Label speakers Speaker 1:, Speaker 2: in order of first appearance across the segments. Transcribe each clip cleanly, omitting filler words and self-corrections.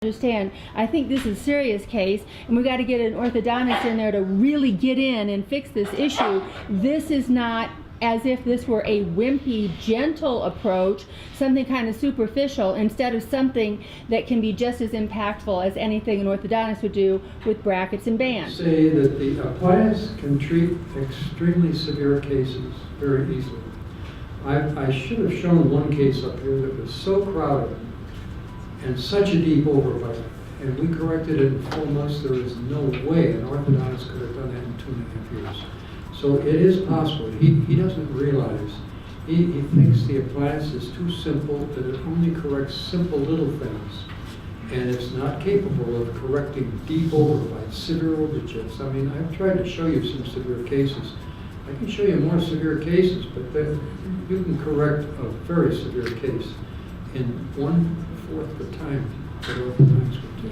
Speaker 1: Understand, I think this is a serious case, and we got to get an orthodontist in there to really get in and fix this issue. This is not as if this were a wimpy, gentle approach, something kind of superficial, instead of something that can be just as impactful as anything an orthodontist would do with brackets and bands.
Speaker 2: Say that the appliance can treat extremely severe cases very easily. I should have shown one case up here that was so crowded and such a deep overbite, and we corrected it in 4 months. There is no way an orthodontist could have done that in 2.5 years. So it is possible. He doesn't realize. He thinks the appliance is too simple, that it only corrects simple little things, and it's not capable of correcting deep overbites, severe overjets. I mean, I've tried to show you some severe cases. I can show you more severe cases, but then you can correct a very severe case in 1/4 the time that orthodontists would do.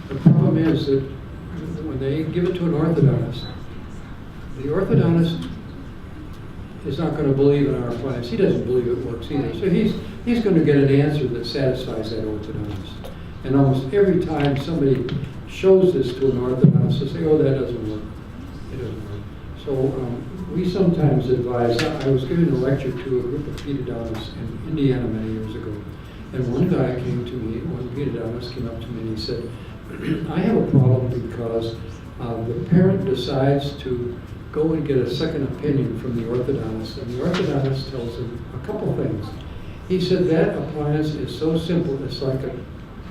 Speaker 2: The problem is that when they give it to an orthodontist, the orthodontist is not going to believe in our appliance. He doesn't believe it works either. So he's going to get an answer that satisfies that orthodontist. And almost every time somebody shows this to an orthodontist, they say, oh, that doesn't work. It doesn't work. So we sometimes advise. I was giving a lecture to a group of pedodontists in Indiana many years ago. And one guy came to me, one pedodontist came up to me and he said, I have a problem because the parent decides to go and get a second opinion from the orthodontist, and the orthodontist tells him a couple things. He said that appliance is so simple, it's like a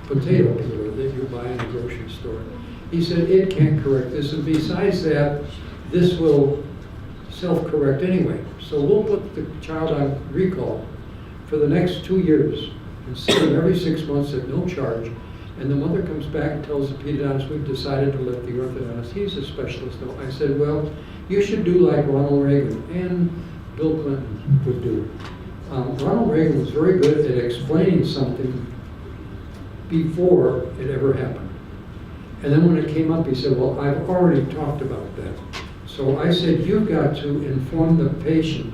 Speaker 2: potato peeler that you buy in a grocery store. He said it can't correct this, and besides that, this will self-correct anyway. So we'll put the child on recall for the next 2 years and see him every 6 months at no charge. And the mother comes back and tells the pedodontist, we've decided to let the orthodontist, he's a specialist though. I said, well, you should do like Ronald Reagan and Bill Clinton would do. Ronald Reagan was very good at explaining something before it ever happened. And then when it came up, he said, well, I've already talked about that. So I said, you've got to inform the patient.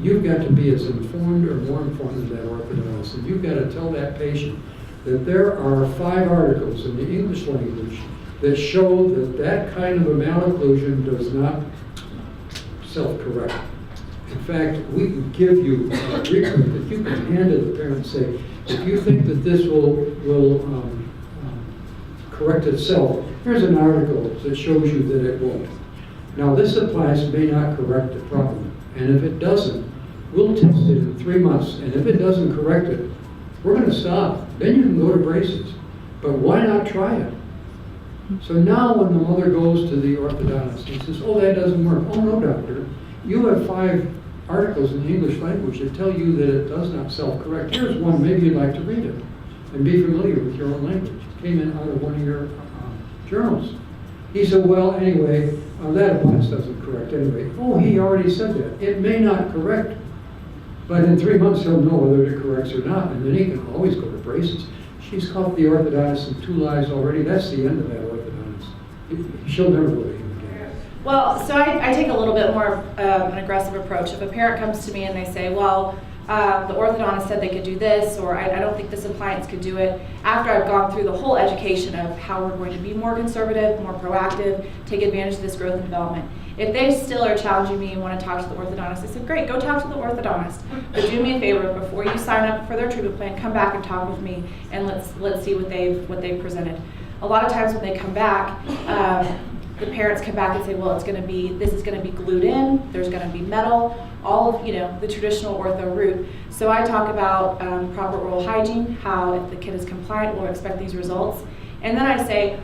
Speaker 2: You've got to be as informed or more informed than that orthodontist. And you've got to tell that patient that there are 5 articles in the English language that show that that kind of a malocclusion does not self-correct. In fact, we can give you a reprint that you can hand to the parent and say, if you think that this will correct itself, here's an article that shows you that it won't. Now, this appliance may not correct it properly, and if it doesn't, we'll test it in 3 months, and if it doesn't correct it, we're going to stop. Then you can go to braces. But why not try it? So now when the mother goes to the orthodontist and says, oh, that doesn't work. Oh, no, doctor. You have 5 articles in the English language that tell you that it does not self-correct. Here's one. Maybe you'd like to read it and be familiar with your own language. It came in out of one of your journals. He said, well, anyway, that appliance doesn't correct anyway. Oh, he already said that. It may not correct, but in 3 months he'll know whether it corrects or not, and then he can always go to braces. She's caught the orthodontist in 2 lies already. That's the end of that orthodontist. She'll never go to him again.
Speaker 3: Well, so I take a little bit more an aggressive approach. If a parent comes to me and they say, well, the orthodontist said they could do this, or I don't think this appliance could do it, after I've gone through the whole education of how we're going to be more conservative, more proactive, take advantage of this growth and development. If they still are challenging me and want to talk to the orthodontist, I said, great, go talk to the orthodontist. But do me a favor, before you sign up for their treatment plan, come back and talk with me, and let's see what they've presented. A lot of times when they come back, the parents come back and say, well, this is going to be glued in, there's going to be metal, all of the traditional ortho route. So I talk about proper oral hygiene, how if the kid is compliant, we'll expect these results. And then I say,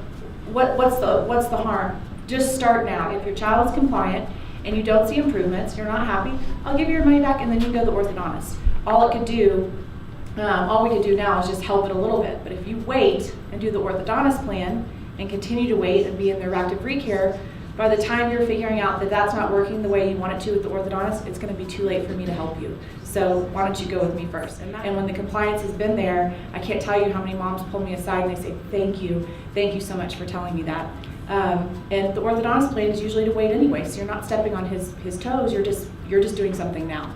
Speaker 3: what's the harm? Just start now. If your child is compliant and you don't see improvements, you're not happy, I'll give you your money back and then you can go to the orthodontist. All we could do now is just help it a little bit. But if you wait and do the orthodontist plan and continue to wait and be in their active recare, by the time you're figuring out that that's not working the way you want it to with the orthodontist, it's going to be too late for me to help you. So why don't you go with me first? And when the compliance has been there, I can't tell you how many moms pull me aside and they say, thank you so much for telling me that. And the orthodontist plan is usually to wait anyway, so you're not stepping on his toes, you're just doing something now.